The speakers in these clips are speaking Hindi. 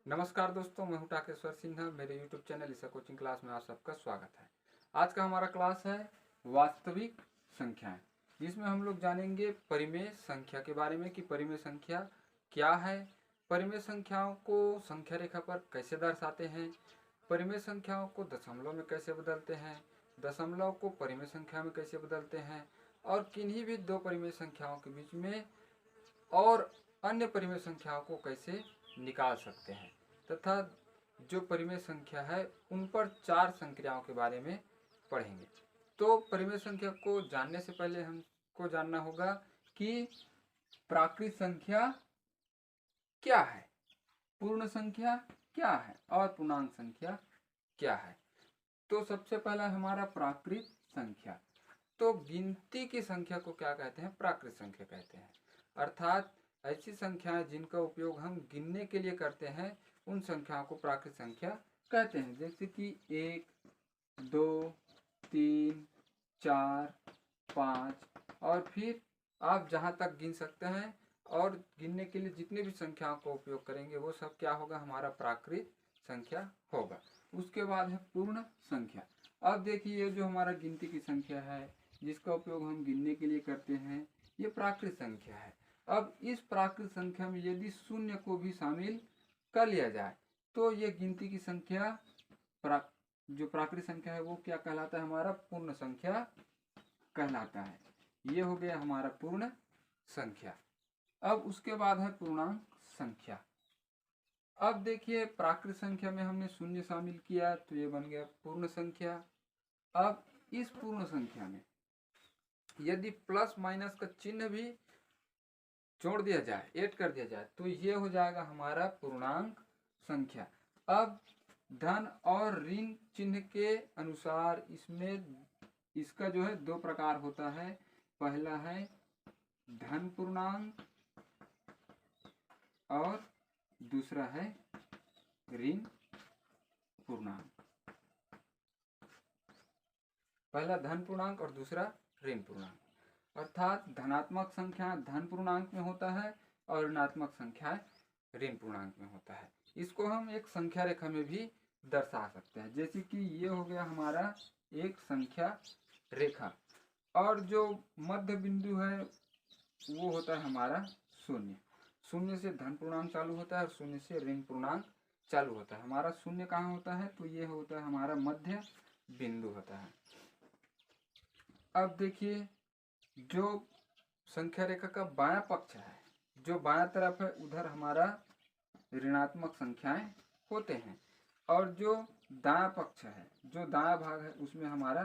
नमस्कार दोस्तों, मैं हूं टाकेश्वर सिन्हा। मेरे YouTube चैनल ईसा कोचिंग क्लास में आप सबका स्वागत है। आज का हमारा क्लास है वास्तविक संख्याएं, जिसमें हम लोग जानेंगे परिमेय संख्या के बारे में कि परिमेय संख्या क्या है, परिमेय संख्याओं को संख्या रेखा पर कैसे दर्शाते हैं, परिमेय संख्याओं को दशमलव में कैसे बदलते हैं, दशमलव को परिमेय संख्या में कैसे बदलते हैं, और किन्हीं भी दो परिमेय संख्याओं के बीच में और अन्य परिमेय संख्याओं को कैसे निकाल सकते हैं, तथा जो परिमेय संख्या है उन पर चार संक्रियाओं के बारे में पढ़ेंगे। तो परिमेय संख्या को जानने से पहले हमको जानना होगा कि प्राकृत संख्या क्या है, पूर्ण संख्या क्या है और पूर्णांक संख्या क्या है। तो सबसे पहला हमारा प्राकृत संख्या। तो गिनती की संख्या को क्या कहते हैं? प्राकृत संख्या कहते हैं। अर्थात ऐसी संख्याएं जिनका उपयोग हम गिनने के लिए करते हैं उन संख्याओं को प्राकृत संख्या कहते हैं। जैसे कि 1, 2, 3, 4, 5 और फिर आप जहां तक गिन सकते हैं, और गिनने के लिए जितने भी संख्याओं का उपयोग करेंगे वो सब क्या होगा? हमारा प्राकृत संख्या होगा। उसके बाद है पूर्ण संख्या। अब देखिए, ये जो हमारा गिनती की संख्या है जिसका उपयोग हम गिनने के लिए करते हैं, ये प्राकृत संख्या है। अब इस प्राकृत संख्या में यदि शून्य को भी शामिल कर लिया जाए तो ये गिनती की संख्या जो प्राकृत संख्या है वो क्या कहलाता है? हमारा पूर्ण संख्या कहलाता है। ये हो गया हमारा पूर्ण संख्या। अब उसके बाद है पूर्णांक संख्या। अब देखिए, प्राकृत संख्या में हमने शून्य शामिल किया तो ये बन गया पूर्ण संख्या। अब इस पूर्ण संख्या में यदि प्लस माइनस का चिन्ह भी जोड़ दिया जाए, ऐड कर दिया जाए, तो ये हो जाएगा हमारा पूर्णांक संख्या। अब धन और ऋण चिन्ह के अनुसार इसका जो है दो प्रकार होता है। पहला है धन पूर्णांक और दूसरा है ऋण पूर्णांक। पहला धन पूर्णांक और दूसरा ऋण पूर्णांक। अर्थात धनात्मक संख्या धन पूर्णांक में होता है और ऋणात्मक संख्या ऋण पूर्णांक में होता है। इसको हम एक संख्या रेखा में भी दर्शा सकते हैं। जैसे कि ये हो गया हमारा एक संख्या रेखा, और जो मध्य बिंदु है वो होता है हमारा शून्य। शून्य से धन पूर्णांक चालू होता है और शून्य से ऋण पूर्णांक चालू होता है। हमारा शून्य कहाँ होता है? तो ये होता है हमारा मध्य बिंदु होता है। अब देखिए, जो संख्या रेखा का बायां पक्ष है, जो बायां तरफ है, उधर हमारा ऋणात्मक संख्याएं होते हैं, और जो दायां पक्ष है, जो दायां भाग है, उसमें हमारा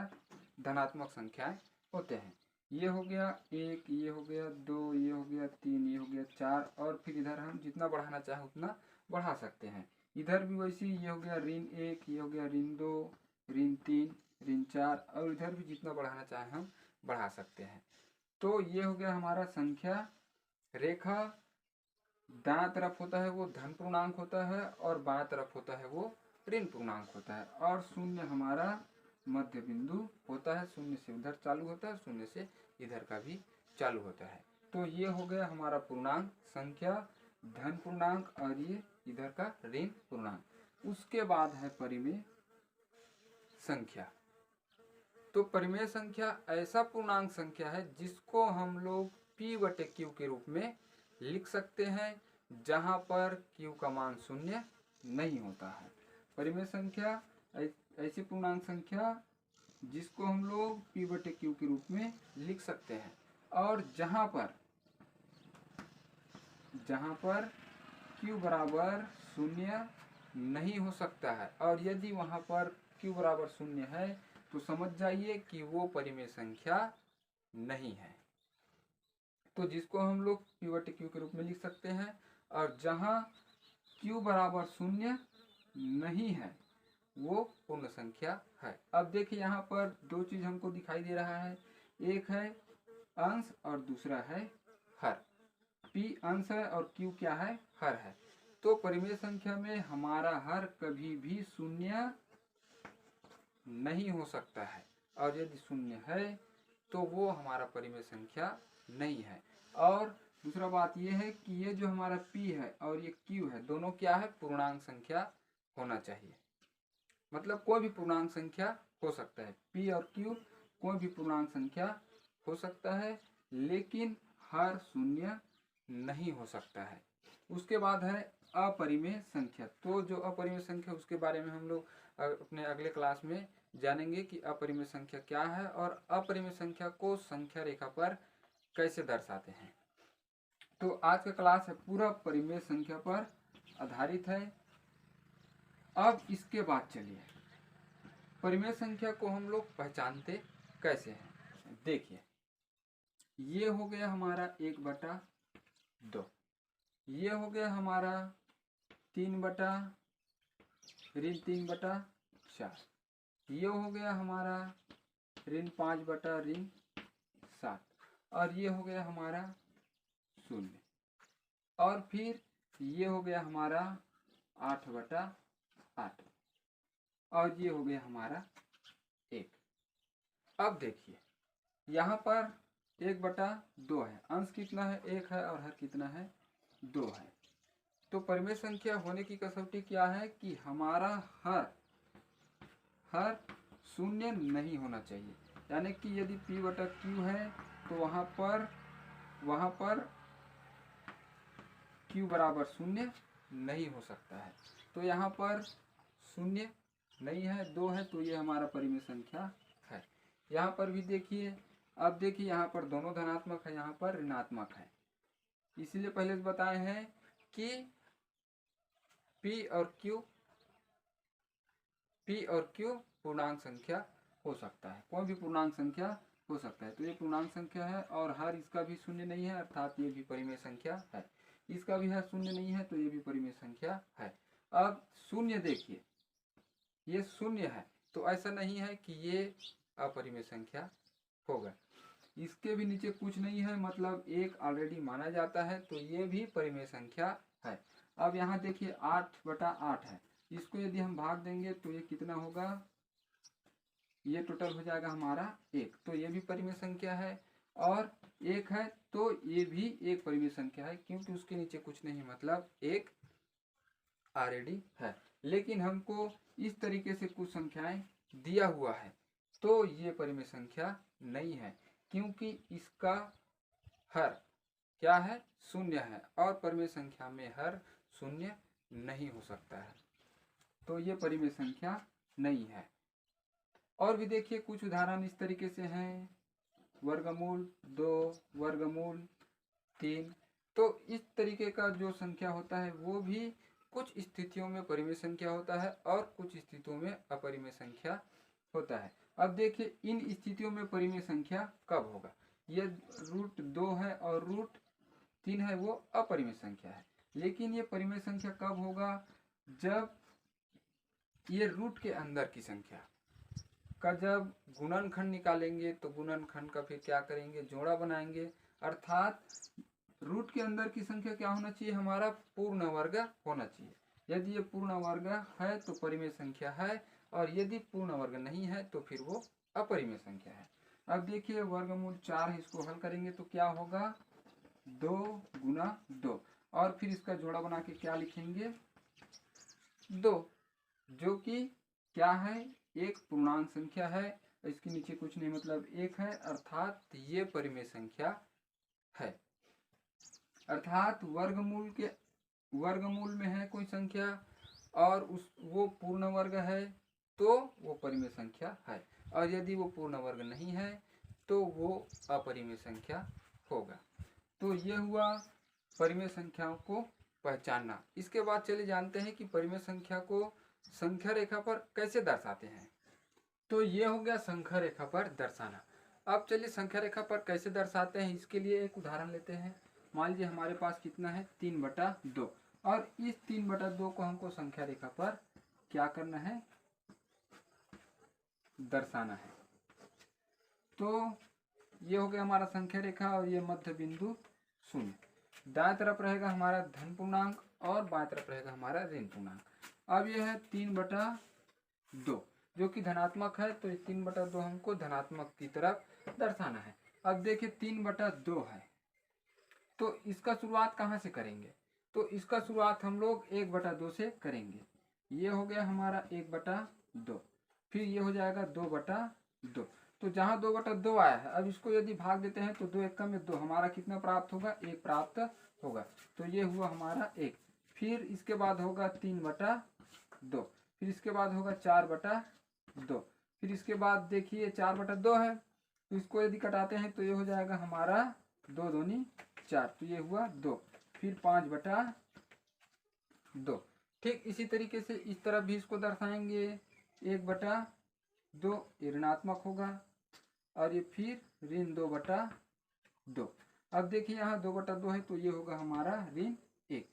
धनात्मक संख्याएं होते हैं। ये हो गया 1, ये हो गया 2, ये हो गया 3, ये हो गया 4, और फिर इधर हम जितना बढ़ाना चाहें उतना बढ़ा सकते हैं। इधर भी वैसे ही, ये हो गया ऋण 1, ये हो गया ऋण 2, ऋण 3, ऋण 4, और इधर भी जितना बढ़ाना चाहें हम बढ़ा सकते हैं। तो ये हो गया हमारा संख्या रेखा। दायां तरफ होता है वो धन पूर्णांक होता है और बायां तरफ होता है वो ऋण पूर्णांक होता है, और शून्य हमारा मध्य बिंदु होता है। शून्य से उधर चालू होता है, शून्य से इधर का भी चालू होता है। तो ये हो गया हमारा पूर्णांक संख्या, धन पूर्णांक, और ये इधर का ऋण पूर्णांक। उसके बाद है परिमेय संख्या। तो परिमेय संख्या ऐसा पूर्णांक संख्या है जिसको हम लोग p/q के रूप में लिख सकते हैं, जहां पर q का मान शून्य नहीं होता है। परिमेय संख्या ऐसी पूर्णांक संख्या जिसको हम लोग p/q के रूप में लिख सकते हैं, और जहां पर q बराबर शून्य नहीं हो सकता है, और यदि वहां पर q बराबर शून्य है तो समझ जाइए कि वो परिमेय संख्या नहीं है। तो जिसको हम लोग p/q के रूप में लिख सकते हैं, और जहां q बराबर शून्य नहीं है वो पूर्ण संख्या है। अब देखिए, यहाँ पर दो चीज हमको दिखाई दे रहा है, एक है अंश और दूसरा है हर। p अंश है और q क्या है? हर है। तो परिमेय संख्या में हमारा हर कभी भी शून्य नहीं हो सकता है, और यदि शून्य है तो वो हमारा परिमेय संख्या नहीं है। और दूसरा बात ये है कि ये जो हमारा p है और ये q है, दोनों क्या है, पूर्णांक संख्या होना चाहिए। मतलब कोई भी पूर्णांक संख्या हो सकता है, p और q कोई भी पूर्णांक संख्या हो सकता है, लेकिन हर शून्य नहीं हो सकता है। उसके बाद है अपरिमेय संख्या। तो जो अपरिमेय संख्या उसके बारे में हम लोग अपने अगले क्लास में जानेंगे कि अपरिमेय संख्या क्या है और अपरिमेय संख्या को संख्या रेखा पर कैसे दर्शाते हैं। तो आज का क्लास है पूरा परिमेय संख्या पर आधारित है। अब इसके बाद चलिए परिमेय संख्या को हम लोग पहचानते कैसे हैं। देखिए, ये हो गया हमारा 1/2, ये हो गया हमारा 3/4, ये हो गया हमारा 5/7 और ये हो गया हमारा 0 और फिर ये हो गया हमारा 8/8 और ये हो गया हमारा 1। अब देखिए यहाँ पर 1/2 है, अंश कितना है, 1 है और हर कितना है, 2 है। तो परिमेय संख्या होने की कसौटी क्या है कि हमारा हर शून्य नहीं होना चाहिए। यानी कि यदि p/q है तो वहाँ पर q बराबर 0 नहीं हो सकता है। तो यहाँ पर 0 नहीं है, 2 है, तो ये हमारा परिमेय संख्या है। यहाँ पर भी देखिए, अब देखिए यहाँ पर दोनों धनात्मक है, यहाँ पर ऋणात्मक है। इसलिए पहले से बताए हैं कि p और q पूर्णांक संख्या हो सकता है, कोई भी पूर्णांक संख्या हो सकता है। तो ये पूर्णांक संख्या है और हर इसका भी 0 नहीं है, अर्थात ये भी परिमेय संख्या है। इसका भी हर 0 नहीं है, तो ये भी परिमेय संख्या है। अब 0 देखिए, ये 0 है, तो ऐसा नहीं है कि ये अपरिमेय संख्या होगा। इसके भी नीचे कुछ नहीं है, मतलब 1 ऑलरेडी माना जाता है, तो ये भी परिमेय संख्या है। अब यहाँ देखिए 8/8 है, इसको यदि हम भाग देंगे तो ये कितना होगा, ये टोटल हो जाएगा हमारा 1, तो ये भी परिमेय संख्या है। और 1 है तो ये भी एक परिमेय संख्या है, क्योंकि उसके नीचे कुछ नहीं, मतलब 1 ऑलरेडी है। लेकिन हमको इस तरीके से कुछ संख्याएं दिया हुआ है, तो ये परिमेय संख्या नहीं है, क्योंकि इसका हर क्या है, 0 है और परिमेय संख्या में हर 0 नहीं हो सकता है, तो ये परिमेय संख्या नहीं है। और भी देखिए कुछ उदाहरण इस तरीके से हैं, वर्गमूल 2, वर्गमूल 3। तो इस तरीके का जो संख्या होता है वो भी कुछ स्थितियों में परिमेय संख्या होता है और कुछ स्थितियों में अपरिमेय संख्या होता है। अब देखिए इन स्थितियों में परिमेय संख्या कब होगा, ये √2 है और √3 है, वो अपरिमेय संख्या है। लेकिन ये परिमेय संख्या कब होगा, जब ये रूट के अंदर की संख्या का जब गुणनखंड निकालेंगे तो गुणनखंड का फिर क्या करेंगे, जोड़ा बनाएंगे। अर्थात रूट के अंदर की संख्या क्या होना चाहिए, हमारा पूर्ण वर्ग होना चाहिए। यदि ये पूर्ण वर्ग है तो परिमेय संख्या है, और यदि पूर्ण वर्ग नहीं है तो फिर वो अपरिमेय संख्या है। अब देखिए वर्गमूल 4 है, इसको हल करेंगे तो क्या होगा, 2 × 2 और फिर इसका जोड़ा बना के क्या लिखेंगे, 2, जो कि क्या है, एक पूर्णांक संख्या है, इसके नीचे कुछ नहीं, मतलब 1 है, अर्थात ये परिमेय संख्या है। अर्थात वर्गमूल में है कोई संख्या और वो पूर्ण वर्ग है तो वो परिमेय संख्या है, और यदि वो पूर्ण वर्ग नहीं है तो वो अपरिमेय संख्या होगा। तो ये हुआ परिमेय संख्याओं को पहचानना। इसके बाद चलिए जानते हैं कि परिमेय संख्या को संख्या रेखा पर कैसे दर्शाते हैं। तो ये हो गया संख्या रेखा पर दर्शाना। अब चलिए संख्या रेखा पर कैसे दर्शाते हैं, इसके लिए एक उदाहरण लेते हैं। मान लीजिए हमारे पास कितना है, 3/2, और इस 3/2 को हमको संख्या रेखा पर क्या करना है, दर्शाना है। तो ये हो गया हमारा संख्या रेखा और ये मध्य बिंदु 0। दाएं तरफ रहेगा हमारा धन पूर्णांक और बाएं तरफ रहेगा हमारा ऋण पूर्णांक। अब यह है 3/2 जो कि धनात्मक है, तो 3/2 हमको धनात्मक की तरफ दर्शाना है। अब देखिए 3/2 है, तो इसका शुरुआत कहाँ से करेंगे? तो इसका शुरुआत हम लोग 1/2 से करेंगे। ये हो गया हमारा 1/2, फिर ये हो जाएगा 2/2। तो जहाँ 2/2 आया है, अब इसको यदि भाग देते हैं तो 2 एकम में 2, हमारा कितना प्राप्त होगा? 1 प्राप्त होगा। तो ये हुआ हमारा 1। फिर इसके बाद होगा 3/2, फिर इसके बाद होगा 4/2, फिर इसके बाद देखिए 4/2 है, तो इसको यदि कटाते हैं तो ये हो जाएगा हमारा 2 दूनी 4, तो ये हुआ 2। फिर 5/2। ठीक इसी तरीके से इस तरफ भी इसको दर्शाएंगे 1/2, ये ऋणात्मक होगा, और ये फिर ऋण 2/2। अब देखिए यहाँ 2/2 है, तो ये होगा हमारा ऋण 1।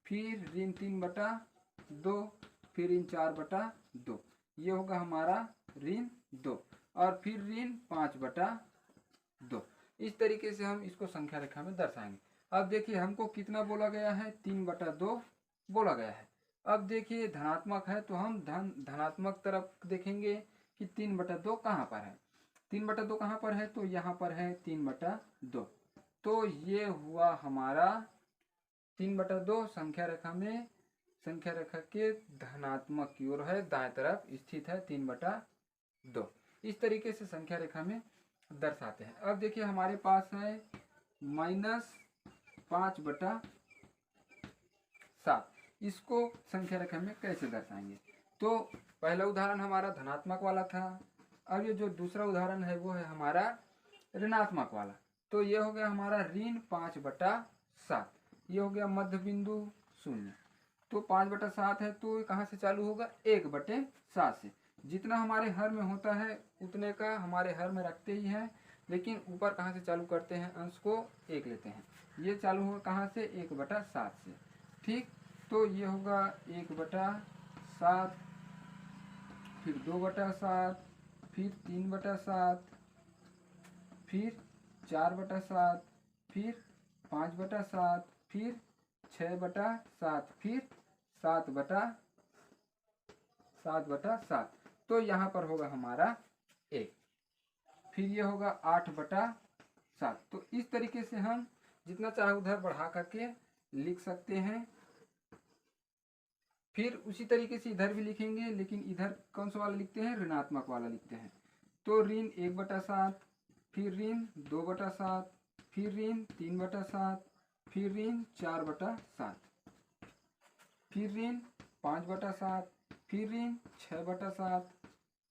फिर ऋण 3/2, फिर ऋण 4/2, ये होगा हमारा ऋण 2, और फिर ऋण 5/2। इस तरीके से हम इसको संख्या रेखा में दर्शाएंगे। अब देखिए हमको कितना बोला गया है? 3/2 बोला गया है। अब देखिए धनात्मक है तो हम धनात्मक तरफ देखेंगे कि 3/2 कहाँ पर है। 3/2 कहाँ पर है? तो यहाँ पर है 3/2। तो ये हुआ हमारा 3/2 संख्या रेखा में, संख्या रेखा के धनात्मक की ओर है, दाएं तरफ स्थित है 3/2। इस तरीके से संख्या रेखा में दर्शाते हैं। अब देखिए हमारे पास है -5/7। इसको संख्या रेखा में कैसे दर्शाएंगे? तो पहला उदाहरण हमारा धनात्मक वाला था। अब ये जो दूसरा उदाहरण है वो है हमारा ऋणात्मक वाला। तो ये हो गया हमारा ऋण 5/7। ये हो गया मध्य बिंदु 0। तो 5/7 है, तो कहाँ से चालू होगा? 1/7 से। जितना हमारे हर में होता है उतने का हमारे हर में रखते ही हैं, लेकिन ऊपर कहाँ से चालू करते हैं? अंश को 1 लेते हैं। ये चालू होगा कहाँ से? 1/7 से। ठीक, तो ये होगा 1/7, फिर 2/7, फिर 3/7, फिर 4/7, फिर 5/7, फिर 6/7, फिर 7/7। तो यहाँ पर होगा हमारा 1। फिर ये होगा 8/7। तो इस तरीके से हम जितना चाहे उधर बढ़ा करके लिख सकते हैं। फिर उसी तरीके से इधर भी लिखेंगे, लेकिन इधर कौन सा वाला लिखते हैं? ऋणात्मक वाला लिखते हैं। तो ऋण 1/7, फिर ऋण 2/7, फिर ऋण 3/7, फिर ऋण 4/7, फिर ऋण 5/7, फिर ऋण 6/7,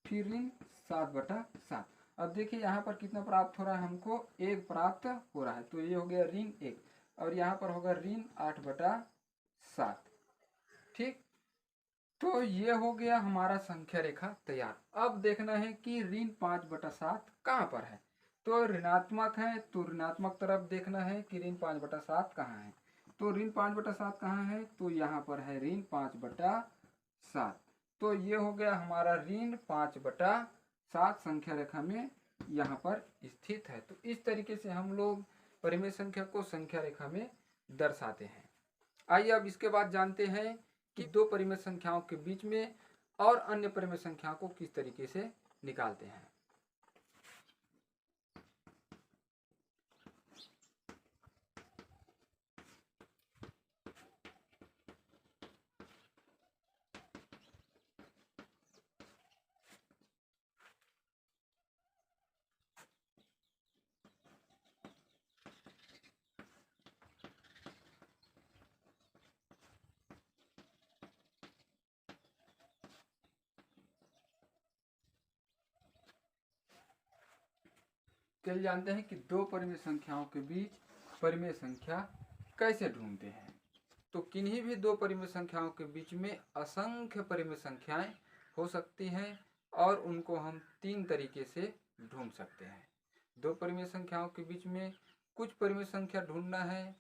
फिर ऋण 7/7। अब देखिए यहाँ पर कितना प्राप्त हो रहा है? हमको 1 प्राप्त हो रहा है। तो ये हो गया ऋण 1, और यहाँ पर होगा ऋण 8/7। ठीक, तो ये हो गया हमारा संख्या रेखा तैयार। अब देखना है कि ऋण 5/7 कहाँ पर है। तो ऋणात्मक है, तो ऋणात्मक तरफ देखना है कि ऋण 5/7 कहाँ है। तो ऋण 5/7 कहाँ है? तो यहाँ पर है ऋण 5/7। तो ये हो गया हमारा ऋण 5/7 संख्या रेखा में यहाँ पर स्थित है। तो इस तरीके से हम लोग परिमेय संख्या को संख्या रेखा में दर्शाते हैं। आइए अब इसके बाद जानते हैं कि दो परिमेय संख्याओं के बीच में और अन्य परिमेय संख्याओं को किस तरीके से निकालते हैं। चलिए जानते हैं कि दो परिमेय संख्याओं के बीच परिमेय संख्या कैसे ढूंढते हैं। तो किन्हीं भी दो परिमेय संख्याओं के बीच में असंख्य परिमेय संख्याएं हो सकती हैं, और उनको हम 3 तरीके से ढूंढ सकते हैं। दो परिमेय संख्याओं के बीच में कुछ परिमेय संख्या ढूंढना है,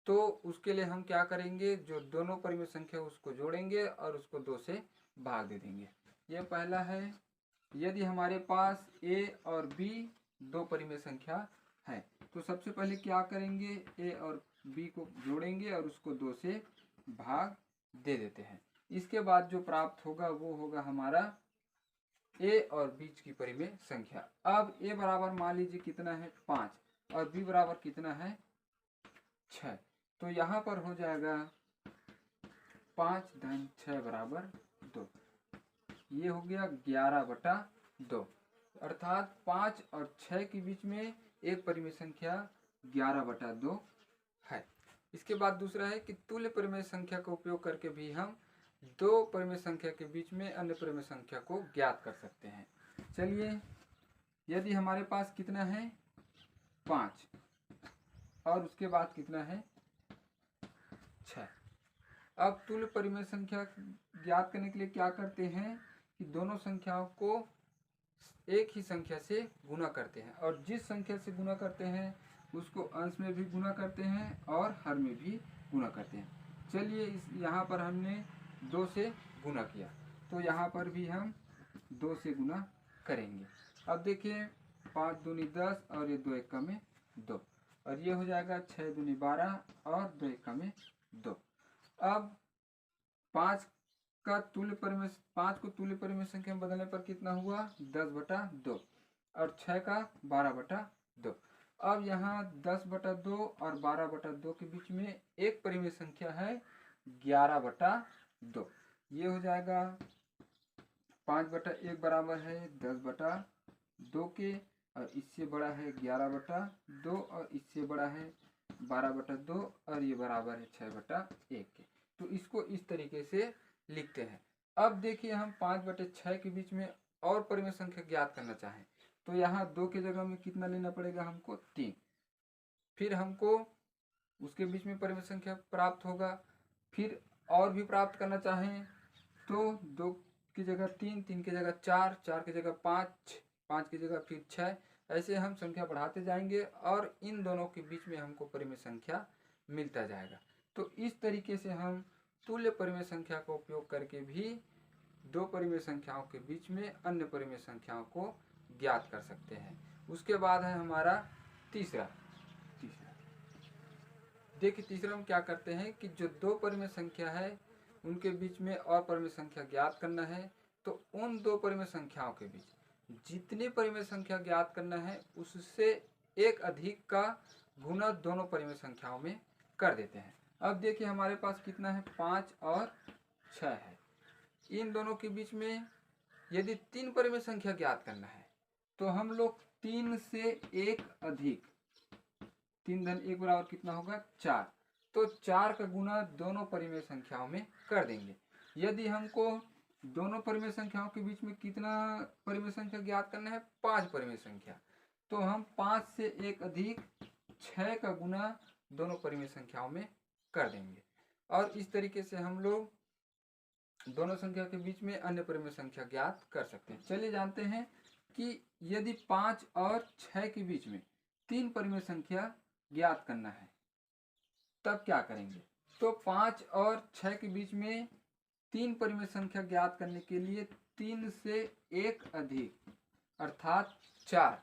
तो उसके लिए हम क्या करेंगे? जो दोनों परिमेय संख्या उसको जोड़ेंगे और उसको 2 से भाग दे देंगे। ये पहला है, यदि हमारे पास a और b दो परिमेय संख्या है, तो सबसे पहले क्या करेंगे? a और b को जोड़ेंगे और उसको 2 से भाग दे देते हैं। इसके बाद जो प्राप्त होगा वो होगा हमारा a और b की परिमेय संख्या। अब a बराबर मान लीजिए कितना है? 5, और b बराबर कितना है? 6। तो यहाँ पर हो जाएगा 5 धन 6 बराबर 2। ये हो गया 11/2, अर्थात 5 और 6 के बीच में एक परिमेय संख्या 11/2 है। इसके बाद दूसरा है कि तुल्य परिमेय संख्या का उपयोग करके भी हम दो परिमेय संख्या के बीच में अन्य परिमेय संख्या को ज्ञात कर सकते हैं। चलिए, यदि हमारे पास कितना है 5 और उसके बाद कितना है 6। अब तुल्य परिमेय संख्या ज्ञात करने के लिए क्या करते हैं कि दोनों संख्याओं को एक ही संख्या से गुना करते हैं, और जिस संख्या से गुना करते हैं उसको अंश में भी गुना करते हैं और हर में भी गुना करते हैं। चलिए, यहाँ पर हमने 2 से गुना किया, तो यहाँ पर भी हम 2 से गुना करेंगे। अब देखिए, 5 दूनी 10 और ये 2 एकम में 2, और ये हो जाएगा 6 दूनी 12 और 2 एकम में 2। अब 5 को तुल्य परिमेय संख्या में बदलने पर कितना हुआ 10/2, और 6 का 12/2। अब यहाँ 10/2 और 12/2 के बीच में एक परिमेय संख्या है 11/2। ये हो जाएगा 5/1 बराबर है 10/2 के, और इससे बड़ा है 11/2, और इससे बड़ा है 12/2, और ये बराबर है 6/1 के। तो इसको इस तरीके से लिखते हैं। अब देखिए, हम 5/6 के बीच में और परिमेय संख्या ज्ञात करना चाहें तो यहाँ 2 के जगह में कितना लेना पड़ेगा हमको 3। फिर हमको उसके बीच में परिमेय संख्या प्राप्त होगा। फिर और भी प्राप्त करना चाहें तो 2 की जगह 3, 3 की जगह 4, 4 की जगह 5, 5 की जगह फिर 6। ऐसे हम संख्या बढ़ाते जाएंगे और इन दोनों के बीच में हमको परिमेय संख्या मिलता जाएगा। तो इस तरीके से हम तुल्य परिमेय संख्या का उपयोग करके भी दो परिमेय संख्याओं के बीच में अन्य परिमेय संख्याओं को ज्ञात कर सकते हैं। उसके बाद है हमारा तीसरा। देखिए, तीसरा हम क्या करते हैं कि जो दो परिमेय संख्या है उनके बीच में और परिमेय संख्या ज्ञात करना है, तो उन दो परिमेय संख्याओं के बीच जितनी परिमेय संख्या ज्ञात करना है उससे एक अधिक का गुना दोनों परिमेय संख्याओं में कर देते हैं। अब देखिए, हमारे पास कितना है 5 और 6 है। इन दोनों के बीच में यदि 3 परिमेय संख्या ज्ञात करना है तो हम लोग 3 से एक अधिक, 3 धन 1 बराबर कितना होगा 4, तो 4 का गुना दोनों परिमेय संख्याओं में कर देंगे। यदि हमको दोनों परिमेय संख्याओं के बीच में कितना परिमेय संख्या ज्ञात करना है 5 परिमेय संख्या, तो हम 5 से एक अधिक 6 का गुना दोनों परिमेय संख्याओं में कर देंगे, और इस तरीके से हम लोग दोनों संख्या के बीच में अन्य परिमेय संख्या ज्ञात कर सकते हैं। चलिए जानते हैं कि यदि 5 और 6 के बीच में 3 परिमेय संख्या ज्ञात करना है तब क्या करेंगे। तो 5 और 6 के बीच में 3 परिमेय संख्या ज्ञात करने के लिए 3 से एक अधिक अर्थात 4,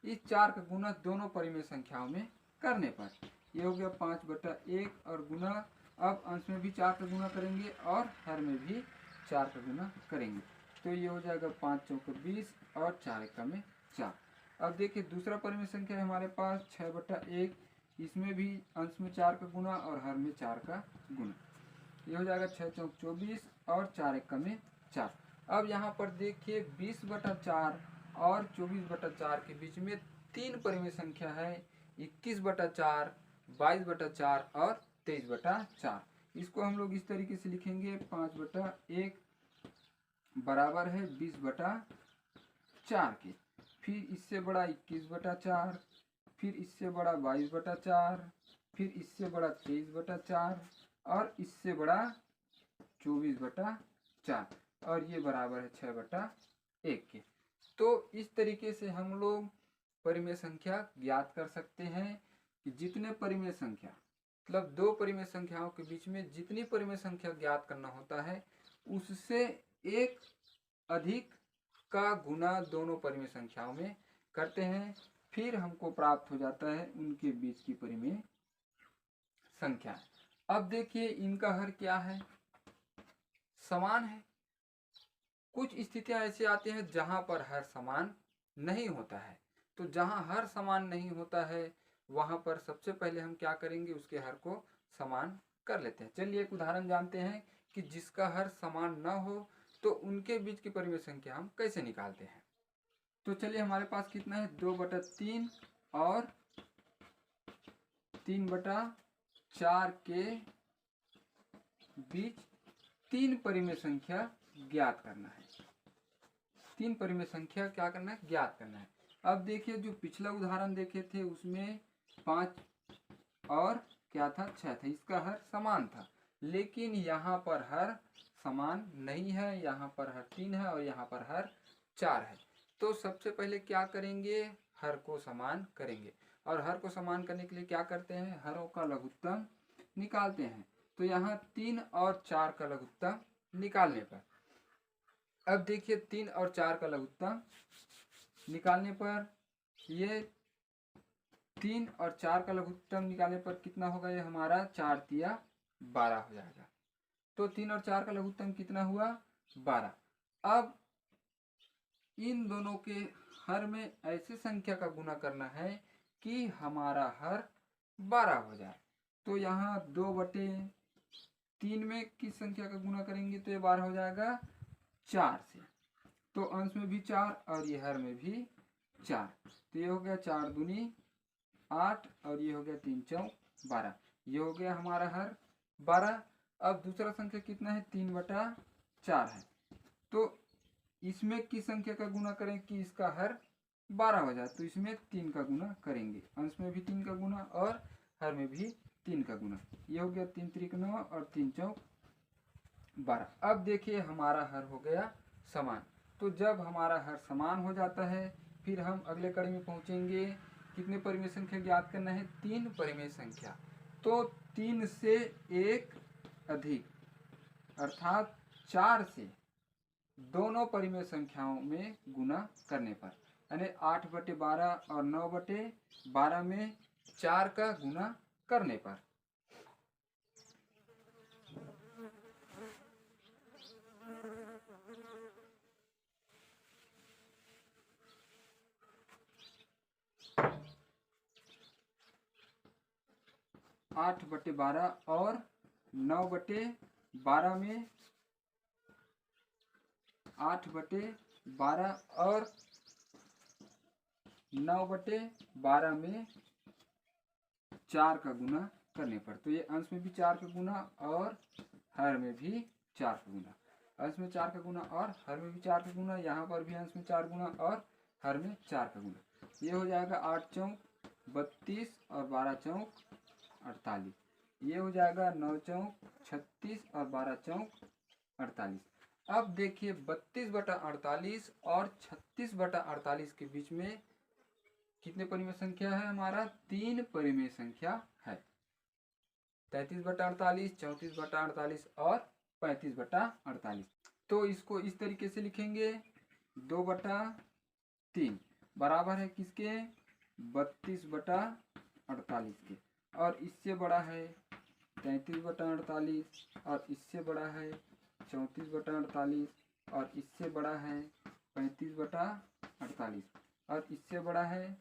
इस 4 का गुना दोनों परिमेय संख्याओं में करने पर ये हो गया 5/1, और गुना अब अंश में भी 4 का गुना करेंगे और हर में भी 4 का गुना करेंगे, तो ये हो जाएगा 5 चौके 20 और 4 एकम में 4। अब देखिए, दूसरा परिमेय संख्या है हमारे पास 6/1, इसमें भी अंश में 4 का गुना और हर में 4 का गुना, ये हो जाएगा 6 चौक 24 और 4 एकम में 4। अब यहाँ पर देखिए 20/4 और 24/4 के बीच में 3 परिमेय संख्या है 21/4, 22/4 और 23/4। इसको हम लोग इस तरीके से लिखेंगे 5/1 बराबर है 20/4 के, फिर इससे बड़ा 21/4, फिर इससे बड़ा 22/4, फिर इससे बड़ा 23/4 और इससे बड़ा 24/4, और ये बराबर है 6/1 के। तो इस तरीके से हम लोग परिमेय संख्या ज्ञात कर सकते हैं कि जितने परिमेय संख्या मतलब दो परिमेय संख्याओं के बीच में जितनी परिमेय संख्या ज्ञात करना होता है उससे एक अधिक का गुना दोनों परिमेय संख्याओं में करते हैं, फिर हमको प्राप्त हो जाता है उनके बीच की परिमेय संख्या। अब देखिए, इनका हर क्या है, समान है। कुछ स्थितियां ऐसी आती हैं जहां पर हर समान नहीं होता है, तो जहां हर समान नहीं होता है वहाँ पर सबसे पहले हम क्या करेंगे, उसके हर को समान कर लेते हैं। चलिए एक उदाहरण जानते हैं कि जिसका हर समान न हो तो उनके बीच की परिमेय संख्या हम कैसे निकालते हैं। तो चलिए हमारे पास कितना है, 2/3 और 3/4 के बीच 3 परिमेय संख्या ज्ञात करना है। 3 परिमेय संख्या क्या करना है, ज्ञात करना है। अब देखिए जो पिछला उदाहरण देखे थे उसमें 5 और क्या था, 6 था, इसका हर समान था। लेकिन यहाँ पर हर समान नहीं है, यहाँ पर हर 3 है और यहाँ पर हर 4 है। तो सबसे पहले क्या करेंगे, हर को समान करेंगे। और हर को समान करने के लिए क्या करते हैं, हरों का लघुत्तम निकालते हैं। तो यहाँ 3 और 4 का लघुत्तम निकालने पर, अब देखिए 3 और 4 का लघुत्तम निकालने पर, ये 3 और 4 का लघुत्तम निकालने पर कितना होगा, ये हमारा 4 तिया 12 हो जाएगा। तो 3 और 4 का लघुत्तम कितना हुआ, 12। अब इन दोनों के हर में ऐसे संख्या का गुना करना है कि हमारा हर 12 हो जाए। तो यहाँ 2/3 में किस संख्या का गुना करेंगे तो ये 12 हो जाएगा 4 से। तो अंश में भी 4 और ये हर में भी 4। तो ये हो गया 4 दूनी 8 और ये हो गया 3 चौक 12। ये हो गया हमारा हर 12। अब दूसरा संख्या कितना है, 3/4 है। तो इसमें किस संख्या का गुना करें कि इसका हर 12 हो जाए, तो इसमें 3 का गुना करेंगे। अंश में भी 3 का गुना और हर में भी 3 का गुना। ये हो गया 3 त्रिक 9 और 3 चौक 12। अब देखिए हमारा हर हो गया समान। तो जब हमारा हर समान हो जाता है फिर हम अगले कड़ी में पहुंचेंगे। कितने परिमेय संख्या ज्ञात करना है, 3 परिमेय संख्या। तो 3 से 1 अधिक अर्थात 4 से दोनों परिमेय संख्याओं में गुना करने पर, यानी 8/12 और 9/12 में 4 का गुना करने पर। आठ बटे 12 और 9/12 में 8/12 और 9/12 में 4 का गुना करने पर। तो ये अंश में भी 4 का गुना और हर में भी 4 का गुना। अंश में 4 का गुना और हर में भी 4 का गुना। यहाँ पर भी अंश में 4 गुना और हर में 4 का गुना। ये हो जाएगा 8 चौक 32 और 12 चौक 48। ये हो जाएगा 9 चौक 36 और 12 चौक 48। अब देखिए 32/48 और 36/48 के बीच में कितने परिमेय संख्या है, हमारा 3 परिमेय संख्या है। 33/48, 34/48 और 35/48। तो इसको इस तरीके से लिखेंगे, 2/3 बराबर है किसके, 32/48 के। और इससे बड़ा है 33/48 और इससे बड़ा है 34/48 और इससे बड़ा है 35/48 और इससे बड़ा है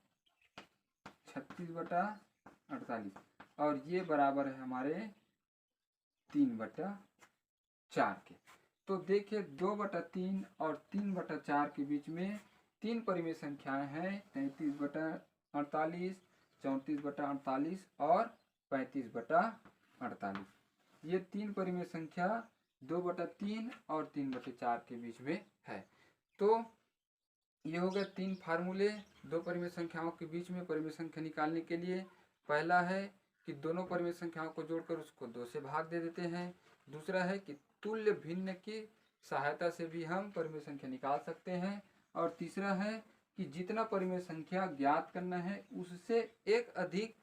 36/48 और ये बराबर है हमारे 3/4 के। तो देखिए 2/3 और 3/4 के बीच में 3 परिमेय संख्याएं हैं, 33/48, 34/48 और 35/48। ये 3 परिमेय संख्या 2/3 और 3/4 के बीच में है। तो ये हो गए 3 फार्मूले 2 परिमेय संख्याओं के बीच में परिमेय संख्या निकालने के लिए। पहला है कि दोनों परिमेय संख्याओं को जोड़कर उसको 2 से भाग दे देते हैं। दूसरा है कि तुल्य भिन्न की सहायता से भी हम परिमेय संख्या निकाल सकते हैं। और तीसरा है कि जितना परिमेय संख्या ज्ञात करना है उससे एक अधिक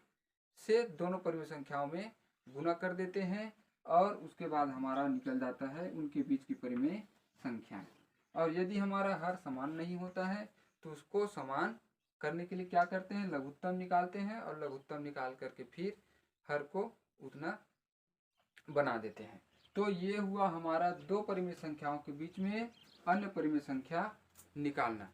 से दोनों परिमेय संख्याओं में गुना कर देते हैं और उसके बाद हमारा निकल जाता है उनके बीच की परिमेय संख्याएं। और यदि हमारा हर समान नहीं होता है तो उसको समान करने के लिए क्या करते हैं, लघुत्तम निकालते हैं और लघुत्तम निकाल करके फिर हर को उतना बना देते हैं। तो ये हुआ हमारा 2 परिमेय संख्याओं के बीच में अन्य परिमेय संख्या निकालना।